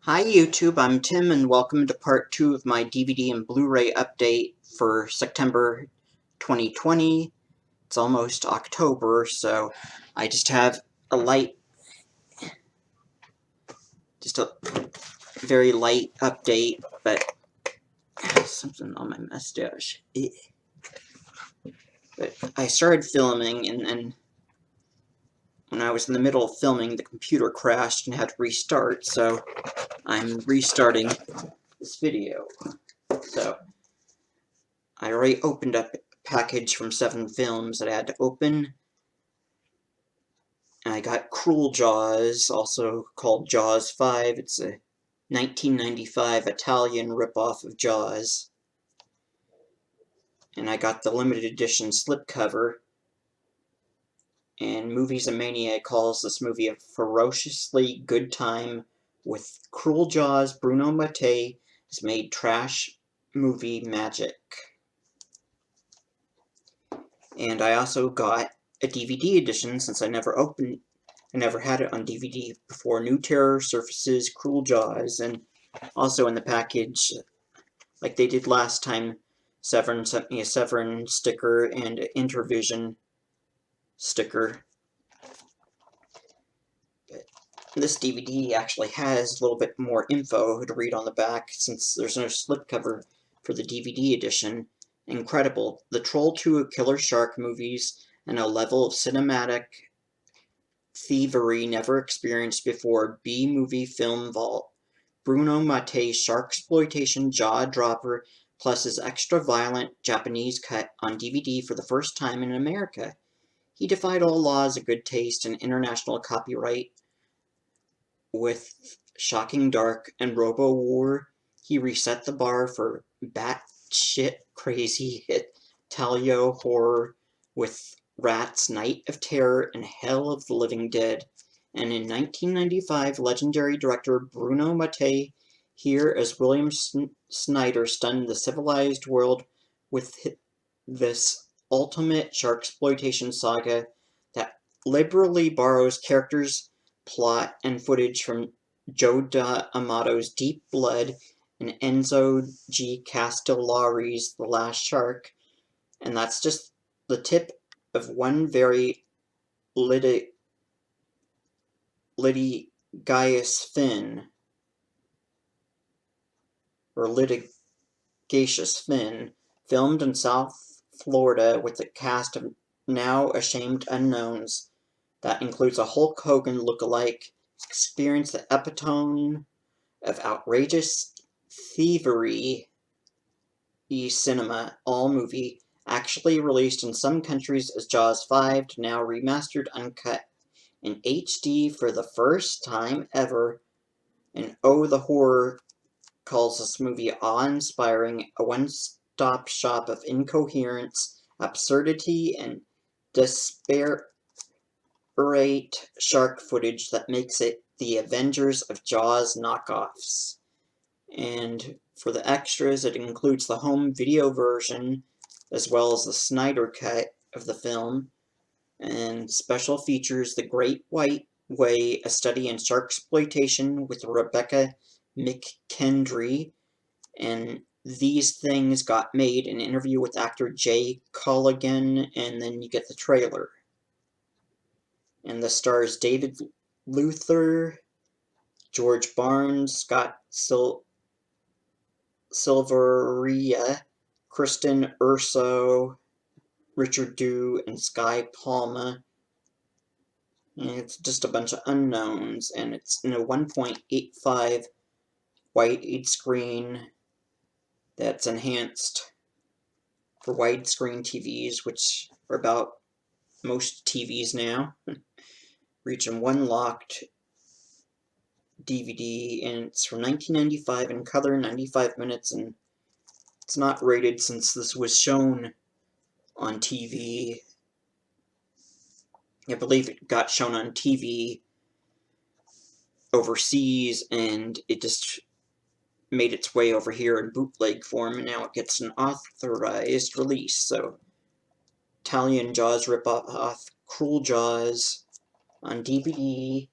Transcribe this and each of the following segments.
Hi YouTube, I'm Tim and welcome to part 2 of my DVD and Blu-ray update for September 2020. It's almost October, so I just have a very light update, but something on my mustache. But I started filming, and then when I was in the middle of filming, the computer crashed and had to restart, so I'm restarting this video. So I already opened up a package from Severin Films that I had to open. I got Cruel Jaws, also called Jaws 5. It's a 1995 Italian ripoff of Jaws. And I got the limited edition slipcover. And Movies and Mania calls this movie a ferociously good time with Cruel Jaws. Bruno Mattei has made trash movie magic. And I also got a DVD edition since I never had it on DVD before. New Terror Surfaces, Cruel Jaws, and also in the package, like they did last time, Severin sent me a Severin sticker and an Intervision sticker. But this DVD actually has a little bit more info to read on the back since there's no slipcover for the DVD edition. Incredible. The Troll 2 Killer Shark movies and a level of cinematic thievery never experienced before. B-movie film vault. Bruno Mattei's sharksploitation jaw-dropper plus his extra-violent Japanese cut on DVD for the first time in America. He defied all laws of good taste and international copyright with Shocking Dark and Robo-War. He reset the bar for batshit crazy Italio horror with Rats, Night of Terror, and Hell of the Living Dead. And in 1995, legendary director Bruno Mattei, here as William Snyder, stunned the civilized world with this ultimate sharksploitation saga that liberally borrows characters, plot, and footage from Joe D'Amato's Deep Blood and Enzo G. Castellari's The Last Shark, and that's just the tip of one very litigious fin, or litigious fin, filmed in South Florida with a cast of now ashamed unknowns that includes a Hulk Hogan look-alike. Experience the epitome of outrageous thievery cinema, all movie, actually released in some countries as Jaws 5 to now remastered uncut in HD for the first time ever. And oh, the horror calls this movie awe-inspiring, a one-stop shop of incoherence, absurdity, and disparate shark footage that makes it the Avengers of Jaws knockoffs. And for the extras, it includes the home video version, as well as the Snyder cut of the film, and special features The Great White Way, a study in sharksploitation with Rebecca McKendry, and These Things Got Made, an interview with actor Jay Colligan, and then you get the trailer. And the stars David Luther, George Barnes, Scott Silveria, Kristen Urso, Richard Dew, and Sky Palma. And it's just a bunch of unknowns, and it's in a 1.85 widescreen that's enhanced for widescreen TVs, which are about most TVs now. Reaching one locked DVD, and it's from 1995 in color, 95 minutes, and it's not rated since this was shown on TV. I believe it got shown on TV overseas, and it just made its way over here in bootleg form, and now it gets an authorized release. So, Italian Jaws ripoff, Cruel Jaws on DVD.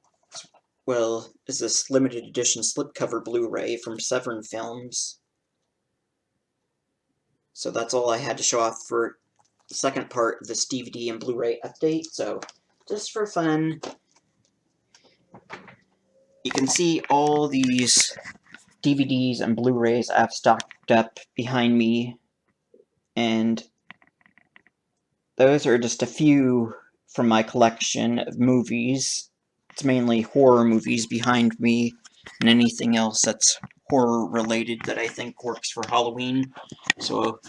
well, is this limited edition slipcover Blu-ray from Severin Films. So that's all I had to show off for the second part of this DVD and Blu-ray update. So, just for fun, you can see all these DVDs and Blu-rays I've stocked up behind me, and those are just a few from my collection of movies. It's mainly horror movies behind me, and anything else that's horror-related that I think works for Halloween. So,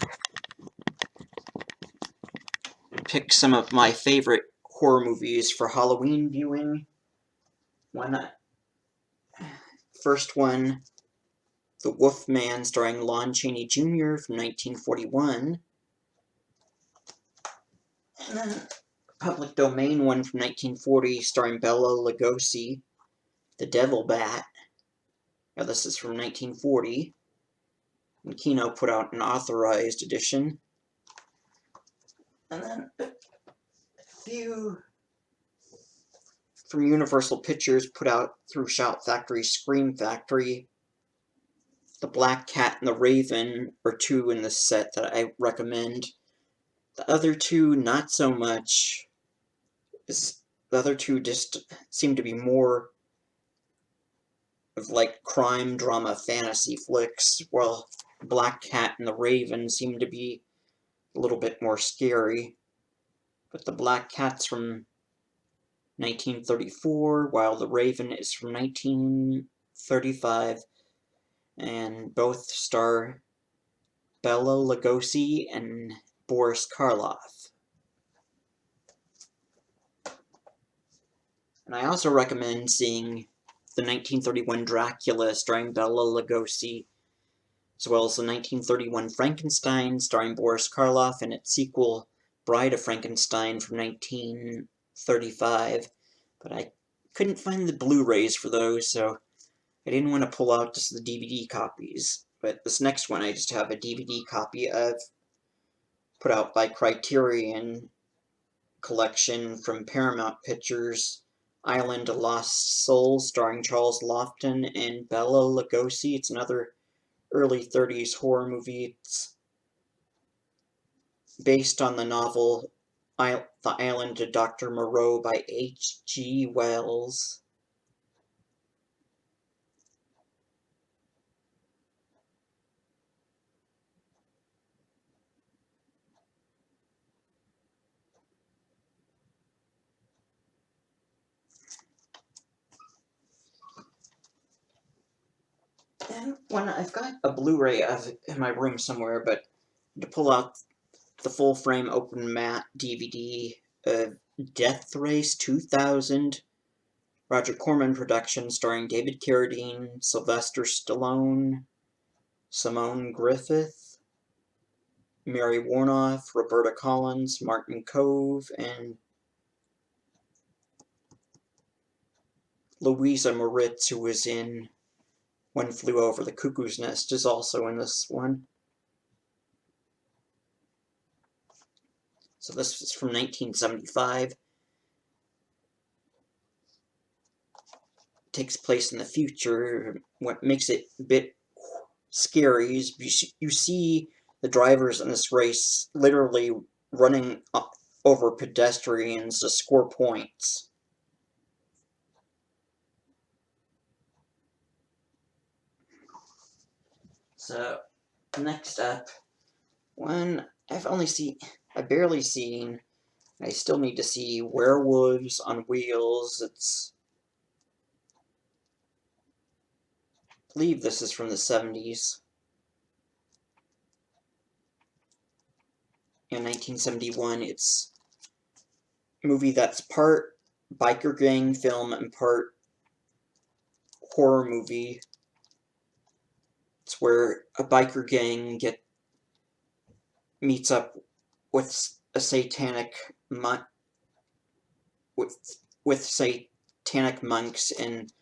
pick some of my favorite horror movies for Halloween viewing. First one, The Wolfman, starring Lon Chaney Jr. from 1941. And then public domain one from 1940, starring Bela Lugosi, The Devil Bat. Now this is from 1940. And Kino put out an authorized edition. And then a few from Universal Pictures put out through Shout Factory, Scream Factory. The Black Cat and the Raven are two in this set that I recommend. The other two, not so much. The other two just seem to be more of like crime, drama, fantasy flicks, while Black Cat and the Raven seem to be a little bit more scary. But the Black Cat's from 1934, while the Raven is from 1935, and both star Bela Lugosi and Boris Karloff. And I also recommend seeing the 1931 Dracula starring Bela Lugosi, as well as the 1931 Frankenstein starring Boris Karloff and its sequel Bride of Frankenstein from 1935. But I couldn't find the Blu-rays for those, so I didn't want to pull out just the DVD copies. But this next one I just have a DVD copy of, put out by Criterion Collection from Paramount Pictures, Island of Lost Souls, starring Charles Lofton and Bela Lugosi. It's another early 30s horror movie. It's based on the novel The Island of Dr. Moreau by H.G. Wells. And when I've got a Blu-ray of it in my room somewhere, but to pull out the full frame open matte DVD of Death Race 2000, Roger Corman production, starring David Carradine, Sylvester Stallone, Simone Griffith, Mary Warnoff, Roberta Collins, Martin Cove, and Louisa Moritz, who was in One Flew Over the Cuckoo's Nest, is also in this one. So this is from 1975. Takes place in the future. What makes it a bit scary is you see the drivers in this race literally running over pedestrians to score points. So, next up, one I've barely seen, I still need to see, Werewolves on Wheels. I believe this is from the 70s. In 1971, it's a movie that's part biker gang film and part horror movie. It's where a biker gang meets up with a satanic with satanic monks, and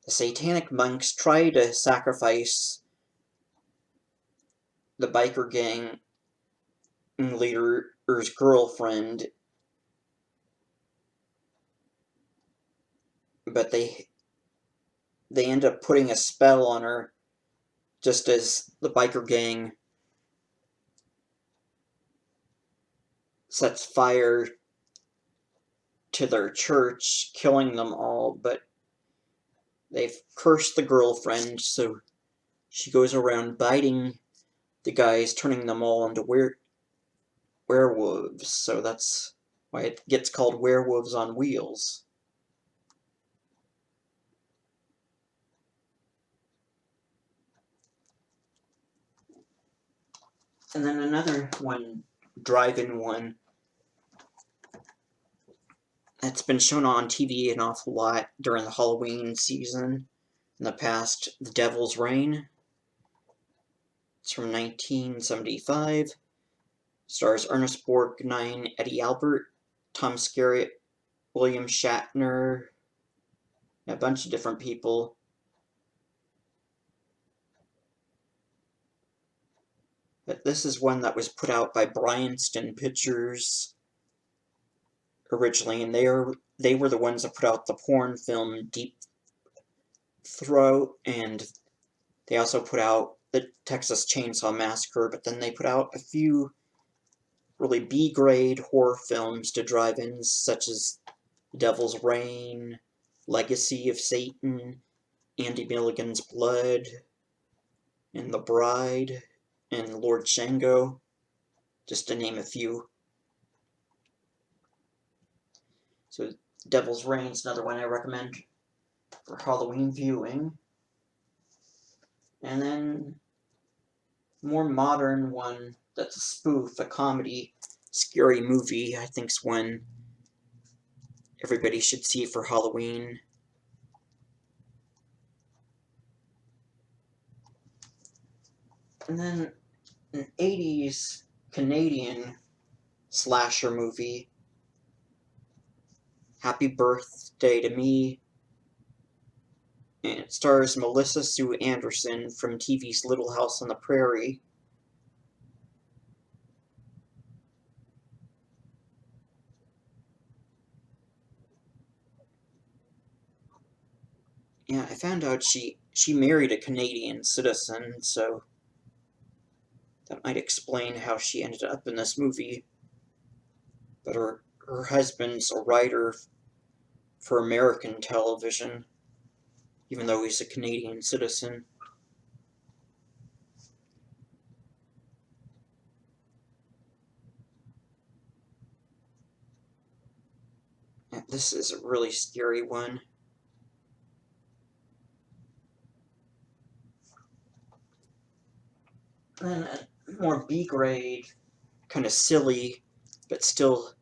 the satanic monks try to sacrifice the biker gang leader's girlfriend, but they end up putting a spell on her just as the biker gang sets fire to their church, killing them all, but they've cursed the girlfriend, so she goes around biting the guys, turning them all into werewolves, so that's why it gets called Werewolves on Wheels. And then another one, drive-in one, that's been shown on TV an awful lot during the Halloween season in the past, The Devil's Reign. It's from 1975. Stars Ernest Borgnine, Eddie Albert, Tom Skerritt, William Shatner, a bunch of different people. But this is one that was put out by Bryanston Pictures originally, and they were the ones that put out the porn film Deep Throat, and they also put out the Texas Chainsaw Massacre, but then they put out a few really B-grade horror films to drive-ins, such as Devil's Reign, Legacy of Satan, Andy Milligan's Blood, and The Bride, and Lord Shango, just to name a few. So Devil's Reign is another one I recommend for Halloween viewing. And then more modern one that's a spoof, a comedy, scary movie, I think's one everybody should see for Halloween. And then an 80s Canadian slasher movie, Happy Birthday to Me, and it stars Melissa Sue Anderson from TV's Little House on the Prairie. Yeah, I found out she married a Canadian citizen, so that might explain how she ended up in this movie. But her husband's a writer for American television, even though he's a Canadian citizen. Yeah, this is a really scary one. And a more B-grade, kind of silly, but still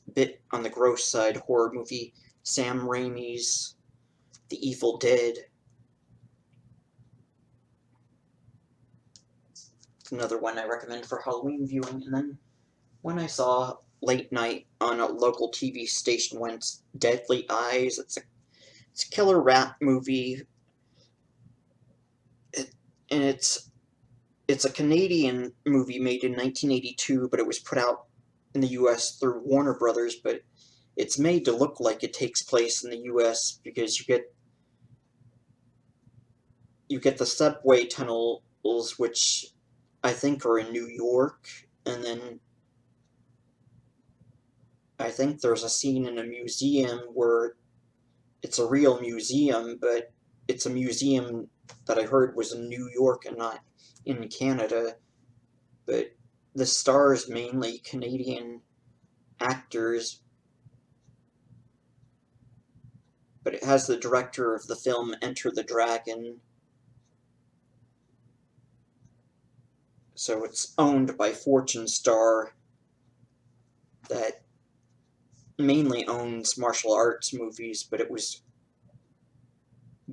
a bit on the gross side horror movie, Sam Raimi's The Evil Dead. It's another one I recommend for Halloween viewing. And then one I saw late night on a local TV station once, Deadly Eyes. It's a killer rat movie, and it's a Canadian movie made in 1982, but it was put out in the US through Warner Brothers, but it's made to look like it takes place in the US because you get the subway tunnels, which I think are in New York, and then I think there's a scene in a museum where it's a real museum, but it's a museum that I heard was in New York and not in Canada. But the stars mainly Canadian actors, but it has the director of the film Enter the Dragon. So it's owned by Fortune Star, that mainly owns martial arts movies, but it was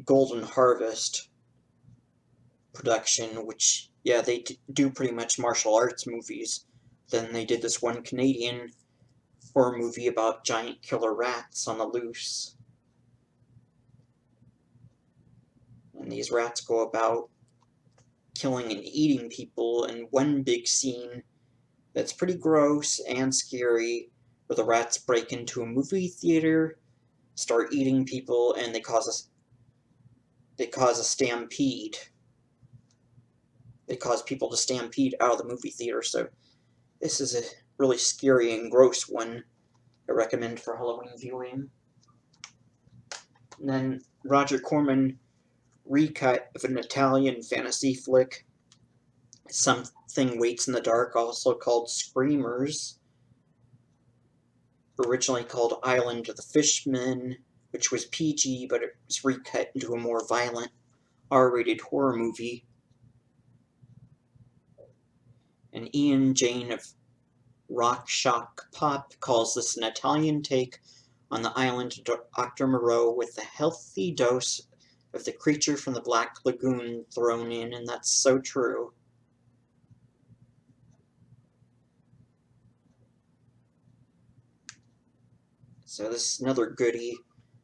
Golden Harvest production, which, yeah, they do pretty much martial arts movies. Then they did this one Canadian horror movie about giant killer rats on the loose. And these rats go about killing and eating people, and one big scene that's pretty gross and scary, where the rats break into a movie theater, start eating people, and they cause they cause a stampede. They cause people to stampede out of the movie theater, so this is a really scary and gross one I recommend for Halloween viewing. And then Roger Corman recut of an Italian fantasy flick, Something Waits in the Dark, also called Screamers, originally called Island of the Fishmen, which was PG, but it was recut into a more violent R-rated horror movie. And Ian Jane of Rock Shock Pop calls this an Italian take on the island of Dr. Moreau with a healthy dose of the creature from the Black Lagoon thrown in, and that's so true. So this is another goodie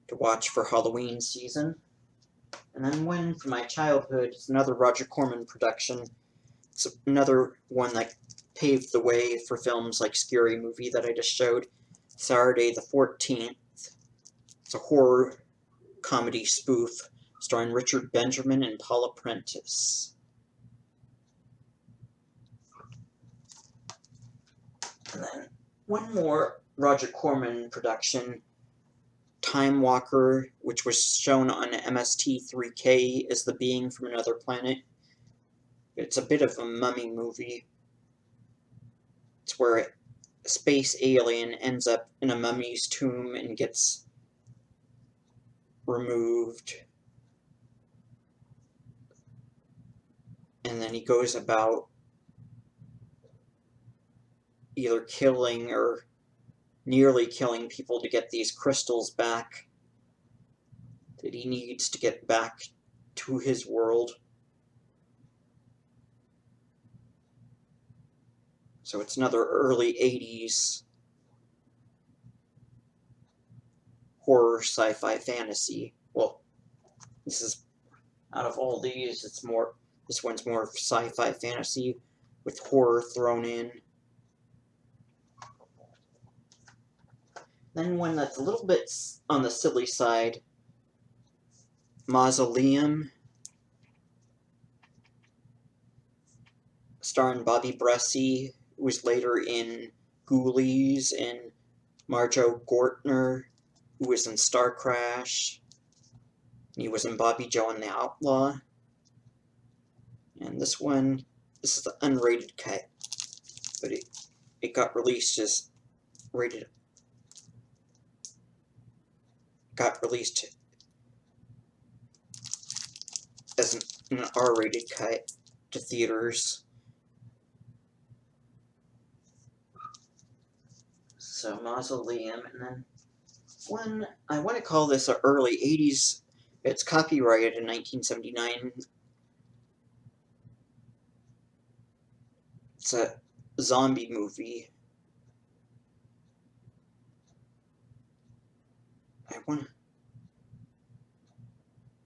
to watch for Halloween season. And then one from my childhood is another Roger Corman production. It's another one that paved the way for films like Scary Movie that I just showed, Saturday the 14th. It's a horror comedy spoof starring Richard Benjamin and Paula Prentice. And then one more Roger Corman production, Time Walker, which was shown on MST3K as The Being from Another Planet. It's a bit of a mummy movie. It's where a space alien ends up in a mummy's tomb and gets removed. And then he goes about either killing or nearly killing people to get these crystals back that he needs to get back to his world. So it's another early 80s horror sci-fi fantasy. Well, this is, out of all these, this one's more sci-fi fantasy with horror thrown in. Then one that's a little bit on the silly side, Mausoleum, starring Bobby Bressie, who was later in Ghoulies, and Marjoe Gortner, who was in Star Crash. He was in Bobby Joe and the Outlaw. And this is the unrated cut, but it got released as rated. Got released as an R-rated cut to theaters. So Mausoleum, and then one, I want to call this an early 80s, it's copyrighted in 1979. It's a zombie movie.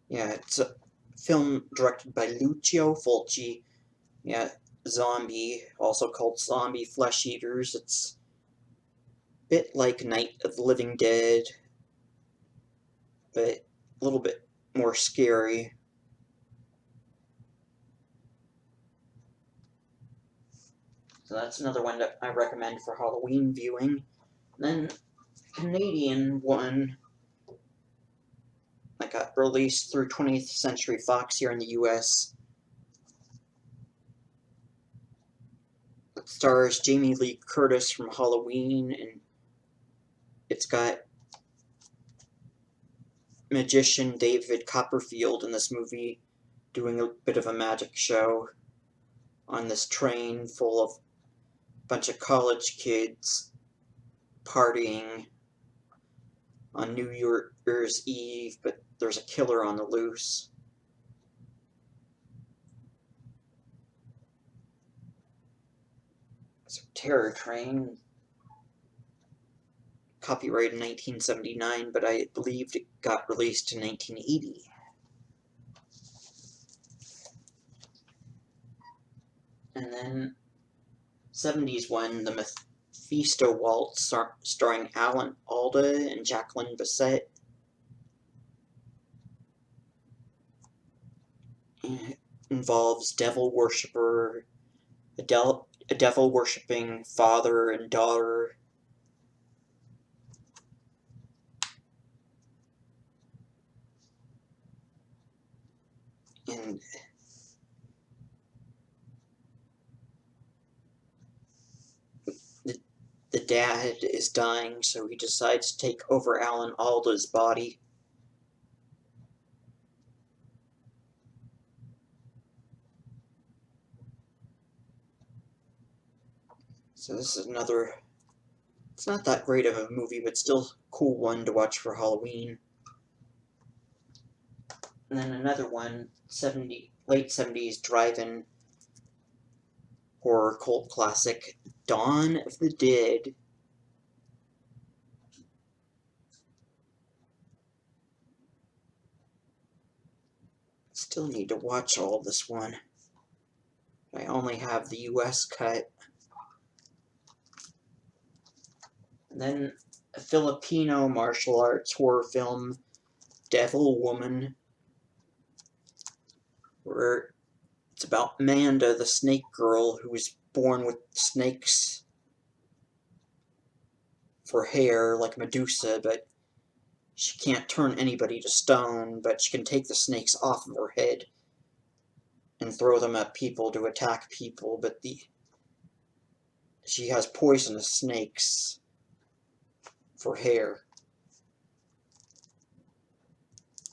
Yeah, it's a film directed by Lucio Fulci. Yeah, Zombie, also called Zombie Flesh Eaters. It's a bit like Night of the Living Dead, but a little bit more scary. So that's another one that I recommend for Halloween viewing. Then Canadian one that got released through 20th Century Fox here in the US. It stars Jamie Lee Curtis from Halloween, and it's got magician David Copperfield in this movie doing a bit of a magic show on this train full of a bunch of college kids partying on New Year's Eve, but there's a killer on the loose. So Terror Train, copyrighted in 1979, but I believed it got released in 1980. And then 70s one, the Mephisto Waltz, starring Alan Alda and Jacqueline Bisset. involves devil worshipper, a devil worshipping father and daughter. And the dad is dying, so he decides to take over Alan Alda's body. So this is another, it's not that great of a movie, but still a cool one to watch for Halloween. And then another one, late 70s drive-in horror cult classic, Dawn of the Dead. Still need to watch all this one. I only have the US cut. And then a Filipino martial arts horror film, Devil Woman, where it's about Amanda, the snake girl, who was born with snakes for hair, like Medusa, but she can't turn anybody to stone, but she can take the snakes off of her head and throw them at people to attack people, but she has poisonous snakes for hair.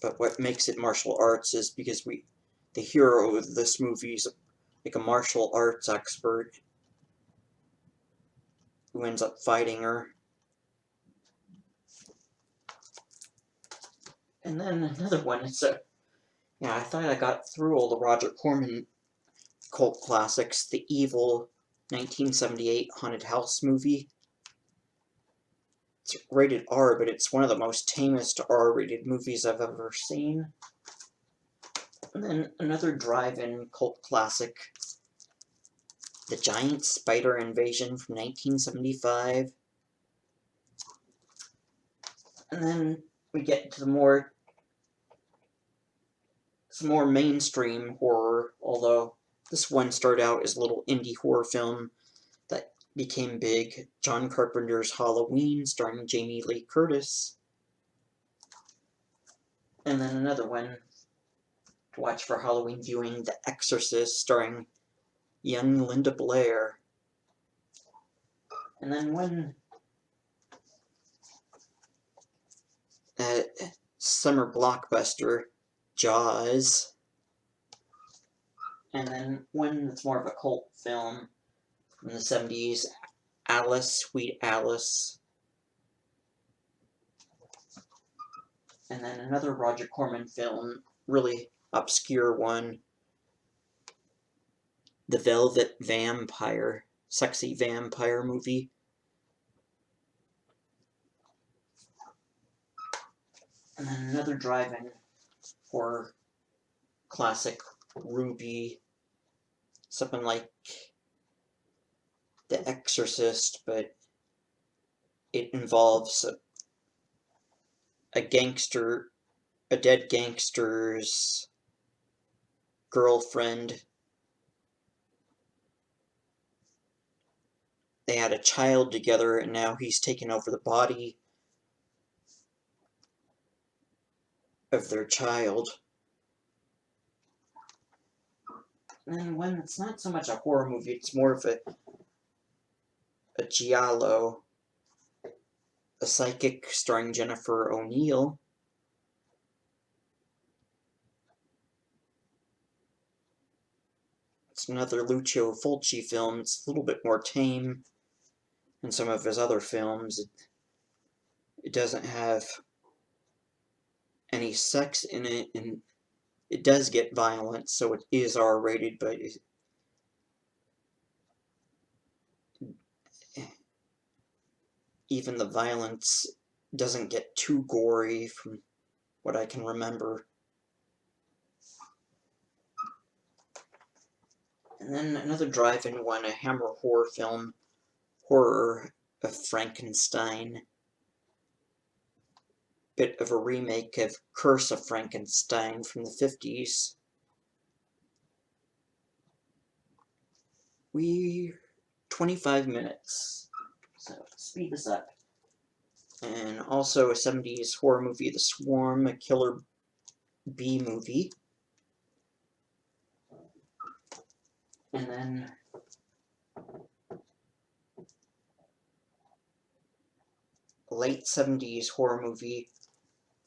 But what makes it martial arts is because the hero of this movie is like a martial arts expert who ends up fighting her. And then another one, I thought I got through all the Roger Corman cult classics. The Evil 1978 haunted house movie. It's rated R, but it's one of the most tamest R-rated movies I've ever seen. And then another drive-in cult classic, The Giant Spider Invasion from 1975. And then we get to some more mainstream horror, although this one started out as a little indie horror film that became big. John Carpenter's Halloween, starring Jamie Lee Curtis. And then another one to watch for Halloween viewing, The Exorcist, starring young Linda Blair. And then one summer blockbuster, Jaws. And then one that's more of a cult film from the 70s, Alice, Sweet Alice. And then another Roger Corman film, really obscure one, The Velvet Vampire, sexy vampire movie. And then another drive-in horror classic, Ruby, something like The Exorcist, but it involves a dead gangster's girlfriend. They had a child together, and now he's taken over the body of their child. And then when it's not so much a horror movie, it's more of a giallo, a psychic starring Jennifer O'Neill. It's another Lucio Fulci film. It's a little bit more tame than some of his other films. It doesn't have any sex in it, and it does get violent, so it is R-rated, but even the violence doesn't get too gory from what I can remember. And then another drive-in one, a Hammer horror film, Horror of Frankenstein. Bit of a remake of Curse of Frankenstein from the 50s. we're 25 minutes, so speed this up. And also a 70s horror movie, The Swarm, a killer bee movie. And then a late 70s horror movie,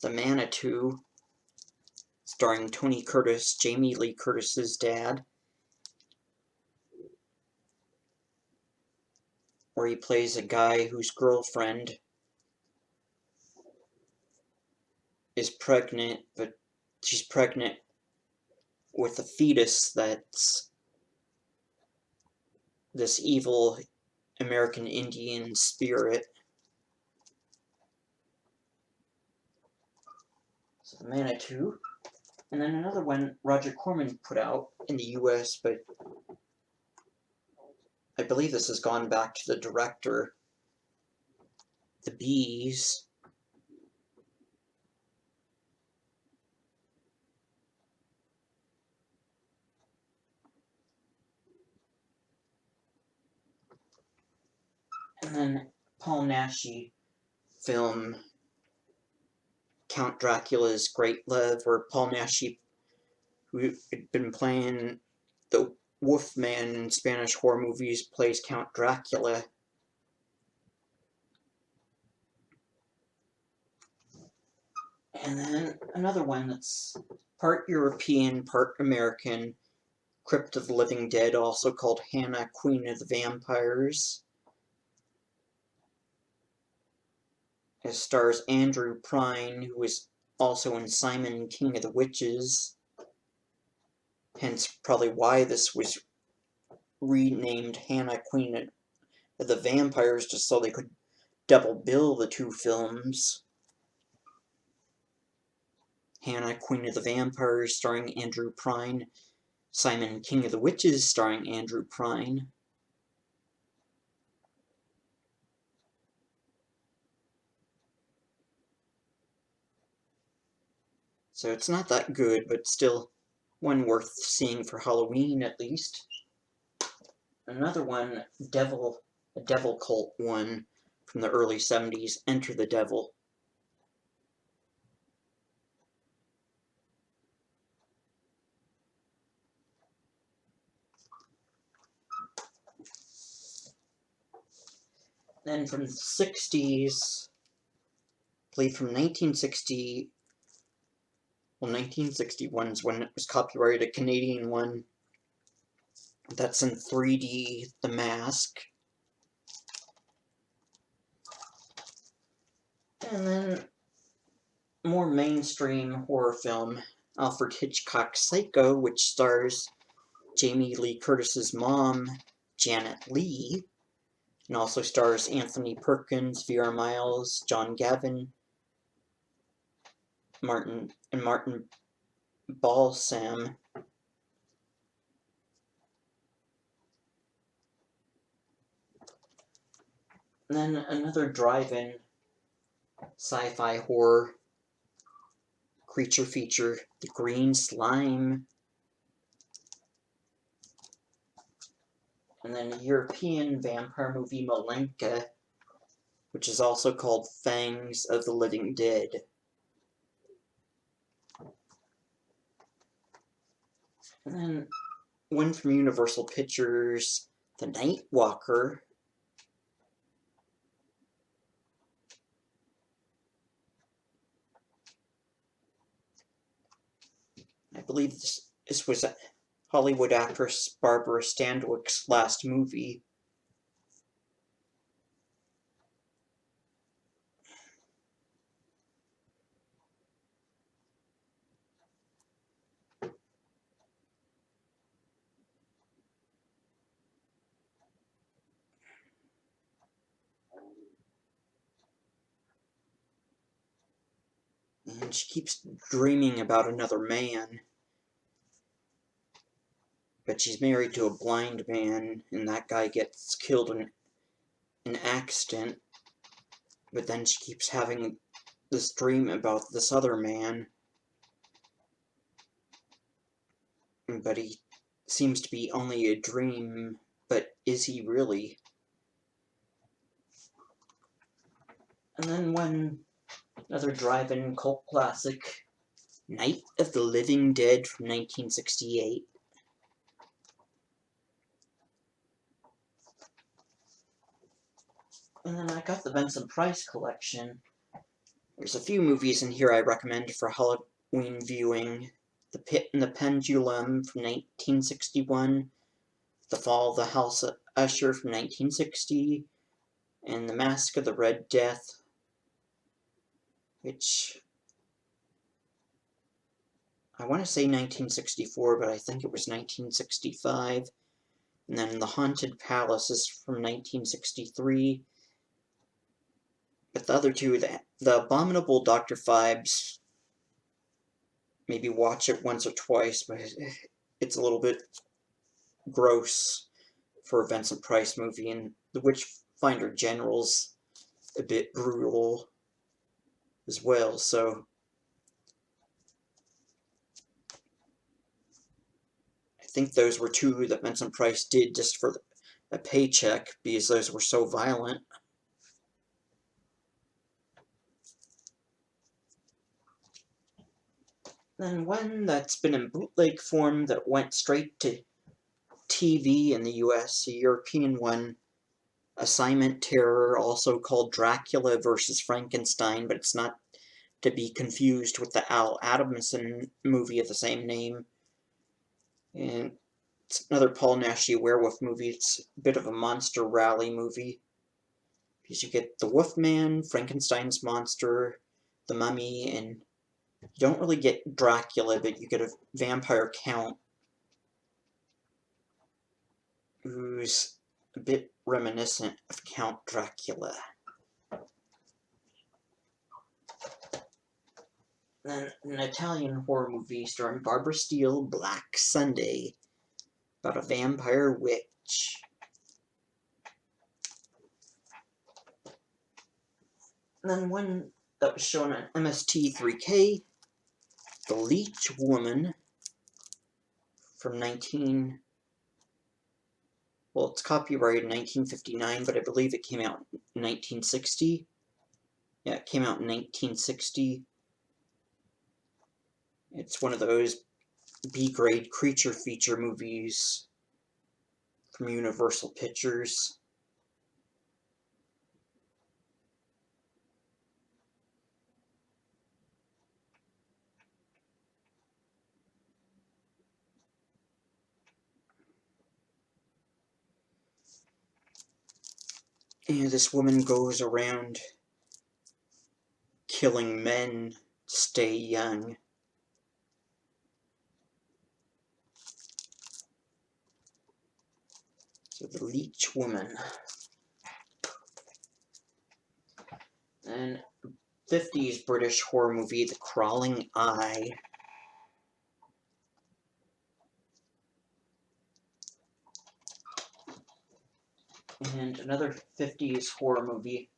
The Manitou, starring Tony Curtis, Jamie Lee Curtis's dad, where he plays a guy whose girlfriend is pregnant, but she's pregnant with a fetus that's this evil American Indian spirit. So The Manitou. And then another one Roger Corman put out in the US, but I believe this has gone back to the director, The Bees. And then Paul Naschy film Count Dracula's Great Love, where Paul Naschy, who had been playing the Wolfman in Spanish horror movies, plays Count Dracula. And then another one that's part European, part American, Crypt of the Living Dead, also called Hannah, Queen of the Vampires. It stars Andrew Prine, who was also in Simon, King of the Witches. Hence, probably why this was renamed Hannah, Queen of the Vampires, just so they could double bill the two films. Hannah, Queen of the Vampires, starring Andrew Prine. Simon, King of the Witches, starring Andrew Prine. So it's not that good, but still one worth seeing for Halloween, at least. Another one, a devil cult one from the early 70s, Enter the Devil. Then from the 60s, I believe from 1960, well, 1961 is when it was copyrighted, a Canadian one that's in 3D, The Mask. And then more mainstream horror film, Alfred Hitchcock's Psycho, which stars Jamie Lee Curtis's mom, Janet Leigh, and also stars Anthony Perkins, Vera Miles, John Gavin, Martin Balsam. And then another drive-in sci-fi horror creature feature, The Green Slime. And then a European vampire movie, Malenka, which is also called Fangs of the Living Dead. And then one from Universal Pictures, The Night Walker. I believe this was Hollywood actress Barbara Stanwyck's last movie. And she keeps dreaming about another man. But she's married to a blind man, and that guy gets killed in an accident. But then she keeps having this dream about this other man. But he seems to be only a dream but is he really? And then another drive-in cult classic, Night of the Living Dead from 1968. And then I got the Vincent Price collection. There's a few movies in here I recommend for Halloween viewing. The Pit and the Pendulum from 1961, The Fall of the House of Usher from 1960, and The Mask of the Red Death, which I want to say 1964, but I think it was 1965. And then The Haunted Palace is from 1963. But the other two, the Abominable Dr. Phibes, maybe watch it once or twice, but it's a little bit gross for a Vincent Price movie, and The Witchfinder General's a bit brutal as well, so I think those were two that Vincent Price did just for a paycheck, because those were so violent. Then one that's been in bootleg form that went straight to TV in the US, a European one, Assignment Terror, also called Dracula vs. Frankenstein, but it's not to be confused with the Al Adamson movie of the same name. And it's another Paul Naschy werewolf movie. It's a bit of a monster rally movie, because you get the Wolfman, Frankenstein's monster, the Mummy, and you don't really get Dracula, but you get a vampire count who's a bit reminiscent of Count Dracula. Then an Italian horror movie starring Barbara Steele, Black Sunday, about a vampire witch. And then one that was shown on MST3K, The Leech Woman, from well, it's copyrighted in 1959, but I believe it came out in 1960. Yeah, it came out in 1960. It's one of those B-grade creature feature movies from Universal Pictures. And this woman goes around killing men to stay young. So The Leech Woman. And 50s British horror movie, The Crawling Eye. And another 50s horror movie,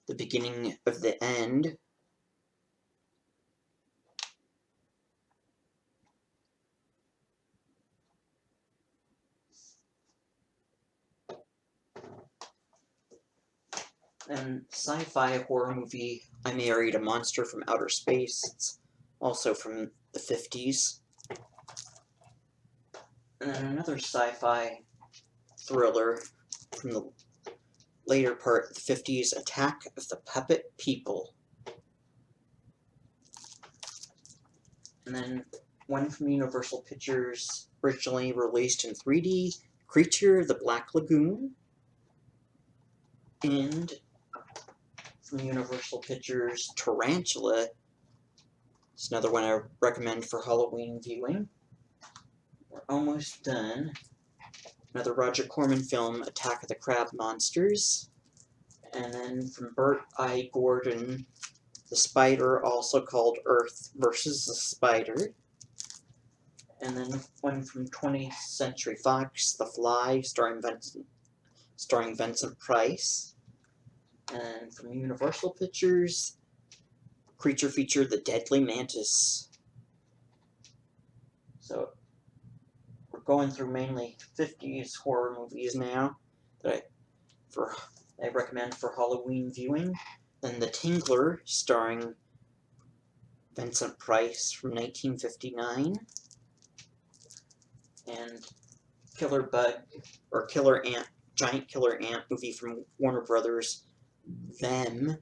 The Beginning of the End. And sci-fi horror movie, I Married a Monster from Outer Space. It's also from the 50s. And then another sci-fi thriller from the later part of the 50s, Attack of the Puppet People. And then one from Universal Pictures, originally released in 3D, Creature, the Black Lagoon. And from Universal Pictures, Tarantula. It's another one I recommend for Halloween viewing. We're almost done. Another Roger Corman film, Attack of the Crab Monsters. And then from Burt I. Gordon, The Spider, also called Earth versus the Spider. And then one from 20th Century Fox, The Fly, starring Vincent Price. And from Universal Pictures, creature feature, The Deadly Mantis. So, we're going through mainly 50s horror movies now that I recommend for Halloween viewing. Then The Tingler, starring Vincent Price from 1959, and Killer Bug, or Killer Ant, Giant Killer Ant movie from Warner Brothers, Them,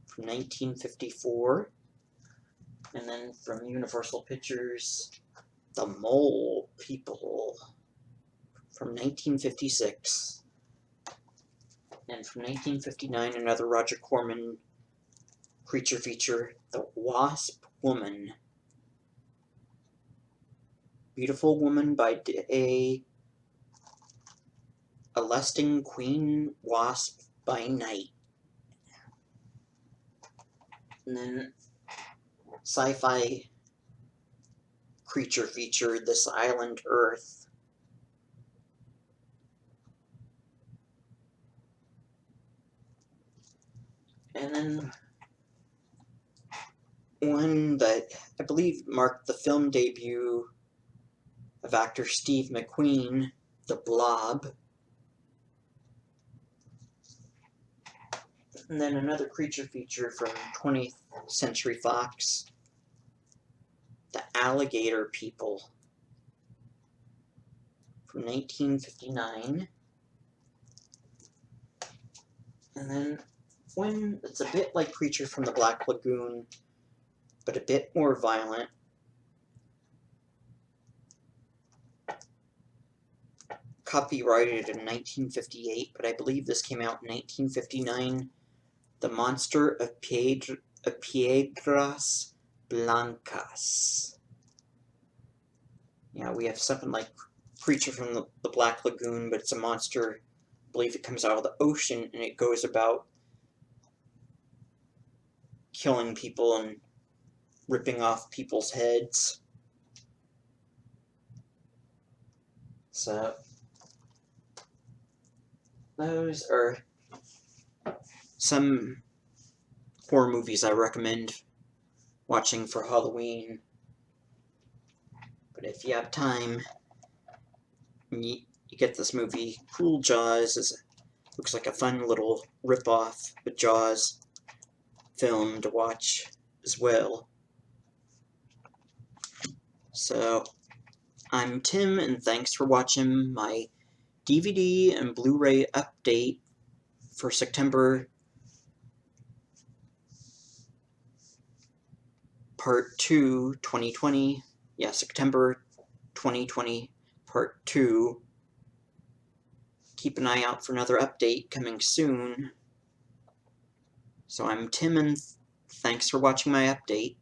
from 1954, and then from Universal Pictures, The Mole People, from 1956, and from 1959, another Roger Corman creature feature, The Wasp Woman. Beautiful woman by day, a lusting queen wasp by night. And then sci-fi creature feature, This Island Earth. And then one that I believe marked the film debut of actor Steve McQueen, The Blob. And then another creature feature from 20th Century Fox, The Alligator People, from 1959. And then one that's a bit like Creature from the Black Lagoon, but a bit more violent. Copyrighted in 1958, but I believe this came out in 1959. The Monster of Piedras Blancas. Yeah, we have something like Creature from the Black Lagoon, but it's a monster. I believe it comes out of the ocean, and it goes about killing people and ripping off people's heads. So, those are some horror movies I recommend watching for Halloween. But if you have time, you get this movie. Cruel Jaws looks like a fun little rip-off of Jaws film to watch as well. So, I'm Tim, and thanks for watching my DVD and Blu-ray update for September Part 2, 2020. Yeah, September 2020, Part 2. Keep an eye out for another update coming soon. So I'm Tim, and thanks for watching my update.